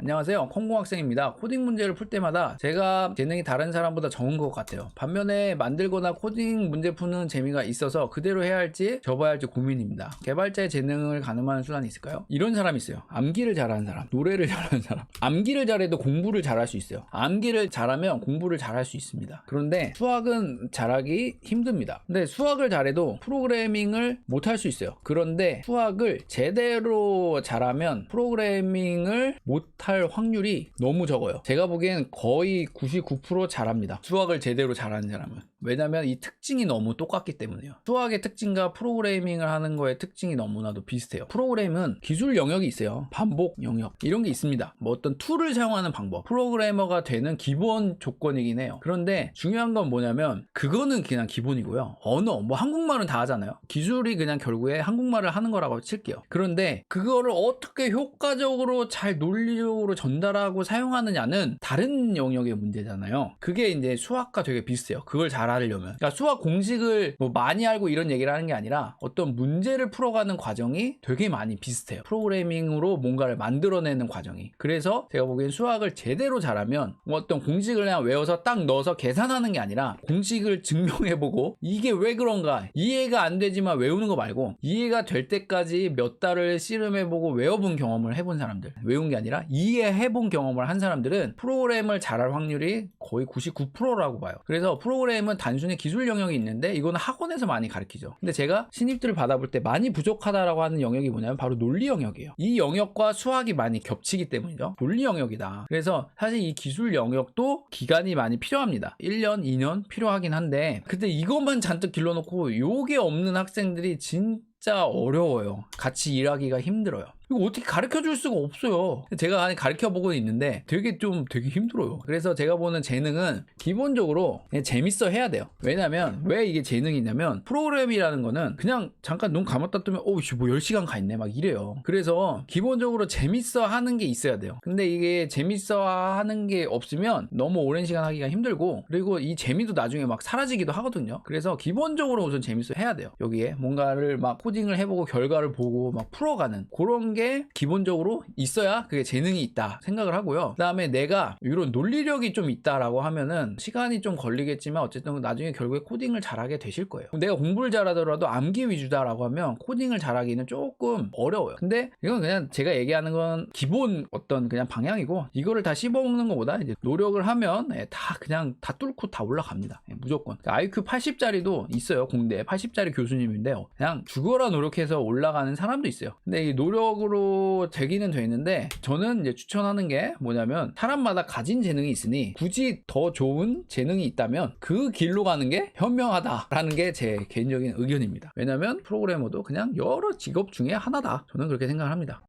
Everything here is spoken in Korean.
안녕하세요, 콩공학생입니다. 코딩 문제를 풀 때마다 제가 재능이 다른 사람보다 적은 것 같아요. 반면에 만들거나 코딩 문제 푸는 재미가 있어서 그대로 해야 할지 접어야 할지 고민입니다. 개발자의 재능을 가늠하는 수단이 있을까요? 이런 사람이 있어요. 암기를 잘하는 사람, 노래를 잘하는 사람. 암기를 잘해도 공부를 잘할 수 있어요. 암기를 잘하면 공부를 잘할 수 있습니다. 그런데 수학은 잘하기 힘듭니다. 근데 수학을 잘해도 프로그래밍을 못할 수 있어요. 그런데 수학을 제대로 잘하면 프로그래밍을 못할 확률이 너무 적어요. 제가 보기엔 거의 99% 잘합니다. 수학을 제대로 잘하는 사람은. 왜냐면 이 특징이 너무 똑같기 때문에요. 수학의 특징과 프로그래밍을 하는 거의 특징이 너무나도 비슷해요. 프로그램은 기술 영역이 있어요. 반복 영역 이런 게 있습니다. 뭐 어떤 툴을 사용하는 방법, 프로그래머가 되는 기본 조건이긴 해요. 그런데 중요한 건 뭐냐면 그거는 그냥 기본이고요. 언어, 뭐 한국말은 다 하잖아요. 기술이 그냥 결국에 한국말을 하는 거라고 칠게요. 그런데 그거를 어떻게 효과적으로 잘 논리적으로 전달하고 사용하느냐는 다른 영역의 문제잖아요. 그게 이제 수학과 되게 비슷해요. 그걸 잘 하려면. 그러니까 수학 공식을 뭐 많이 알고 이런 얘기를 하는 게 아니라 어떤 문제를 풀어가는 과정이 되게 많이 비슷해요. 프로그래밍으로 뭔가를 만들어내는 과정이. 그래서 제가 보기엔 수학을 제대로 잘하면 어떤 공식을 그냥 외워서 딱 넣어서 계산하는 게 아니라 공식을 증명해보고 이게 왜 그런가 이해가 안 되지만 외우는 거 말고 이해가 될 때까지 몇 달을 씨름해보고 외워본 경험을 해본 사람들, 외운 게 아니라 이해해본 경험을 한 사람들은 프로그램을 잘할 확률이 거의 99%라고 봐요. 그래서 프로그램은 단순히 기술 영역이 있는데 이거는 학원에서 많이 가르치죠. 근데 제가 신입들을 받아볼 때 많이 부족하다라고 하는 영역이 뭐냐면 바로 논리 영역이에요. 이 영역과 수학이 많이 겹치기 때문이죠. 논리 영역이다. 그래서 사실 이 기술 영역도 기간이 많이 필요합니다. 1년, 2년 필요하긴 한데 근데 이것만 잔뜩 길러놓고 요게 없는 학생들이 진짜 어려워요. 같이 일하기가 힘들어요. 이거 어떻게 가르쳐 줄 수가 없어요. 제가 가르쳐 보고 있는데 되게 힘들어요. 그래서 제가 보는 재능은 기본적으로 그냥 재밌어 해야 돼요. 왜냐면 왜 이게 재능이냐면 프로그램이라는 거는 그냥 잠깐 눈 감았다 뜨면 뭐 10시간 가 있네 막 이래요. 그래서 기본적으로 재밌어 하는 게 있어야 돼요. 근데 이게 재밌어 하는 게 없으면 너무 오랜 시간 하기가 힘들고 그리고 이 재미도 나중에 막 사라지기도 하거든요. 그래서 기본적으로 우선 재밌어 해야 돼요. 여기에 뭔가를 막 코딩을 해보고 결과를 보고 막 풀어가는 그런 게 기본적으로 있어야 그게 재능이 있다 생각을 하고요. 그 다음에 내가 이런 논리력이 좀 있다라고 하면은 시간이 좀 걸리겠지만 어쨌든 나중에 결국에 코딩을 잘하게 되실 거예요. 내가 공부를 잘하더라도 암기 위주다라고 하면 코딩을 잘하기는 조금 어려워요. 근데 이건 그냥 제가 얘기하는 건 기본 어떤 그냥 방향이고 이거를 다 씹어먹는 것보다 이제 노력을 하면 다 그냥 다 뚫고 다 올라갑니다. 무조건. 그러니까 IQ 80짜리도 있어요. 공대 80짜리 교수님인데요. 그냥 죽어라 노력해서 올라가는 사람도 있어요. 근데 이 노력으로 되기는 되는데 저는 이제 추천하는 게 뭐냐면 사람마다 가진 재능이 있으니 굳이 더 좋은 재능이 있다면 그 길로 가는 게 현명하다라는 게 제 개인적인 의견입니다. 왜냐면 프로그래머도 그냥 여러 직업 중에 하나다. 저는 그렇게 생각합니다.